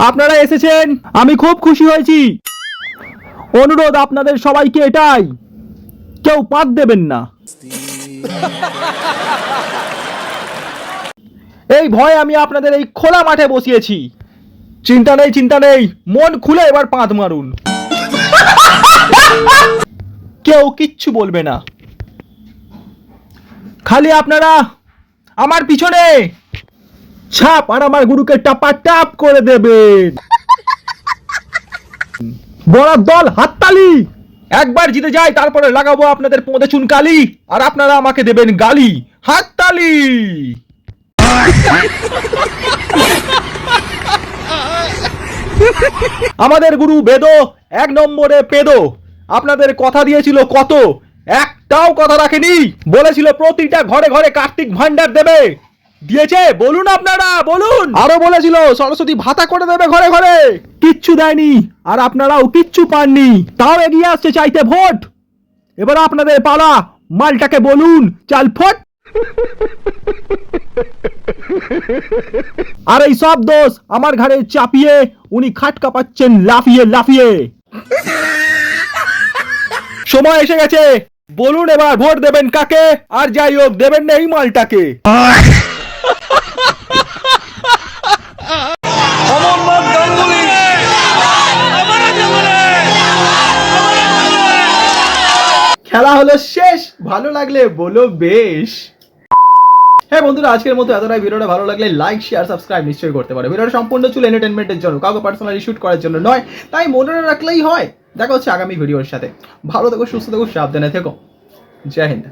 আপনারা এসেছেন, আমি খুব খুশি হয়েছি। অনুরোধ আপনাদের সবাইকে এটাই, কেউ পাত দেবেন না। এই ভয় আমি আপনাদের এই খোলা মাঠে বসিয়েছি। চিন্তা নেই, চিন্তা নেই, মন খুলে এবার পাত মারুন। কেউ কিচ্ছু বলবে না। খালি আপনারা আমার পিছনে ছাপ আর আমার গুরুকে টাপা টাপ করে দেবেন। বড় দল হাততালি। একবার জিতে যায় তারপরে লাগাবো আপনাদের পোঁদে চুনকালি, আর আপনারা আমাকে দেবেন গালি। হাততালি। আমাদের গুরু বেদ এক নম্বরে পেদো। আপনাদের কথা দিয়েছিল কত, একটাও কথা রাখেনি। বলেছিল প্রতিটা ঘরে ঘরে কার্তিক ভান্ডার দেবে, দিয়েছে? বলুন আপনারা, বলুন। আরো বলেছিল সরস্বতী ভাতা করে দেবে ঘরে ঘরে, কিচ্ছু দেয়নি। আর আপনারাও কিচ্ছু পাননি, তাও এগিয়ে আসছে চাইতে ভোট। এবার আপনাদের পালা, মালটাকে বলুন চাল ফট। আর এই সব দোষ আমার ঘাড়ে চাপিয়ে উনি খাট কাঁপাচ্ছেন লাফিয়ে লাফিয়ে। সময় এসে গেছে, বলুন এবার ভোট দেবেন কাকে, আর যাই হোক দেবেন না এই মালটাকে। খেলা হলো শেষ, ভালো লাগলে বলো বেশ। হ্যাঁ বন্ধুরা, আজকের মতো এতটাই। ভিডিওটা ভালো লাগলে লাইক শেয়ার সাবস্ক্রাইব নিশ্চয়ই করতে পারো। ভিডিওটা সম্পূর্ণ ছিল এন্টারটেনমেন্টের জন্য, কাউকে পার্সোনালি শুট করার জন্য নয়, তাই মনে রাখলেই হয়। দেখা হচ্ছে আগামী ভিডিওর সাথে। ভালো থেকো, সুস্থ থেকো, সাবধানে থেকো। জয় হিন্দ।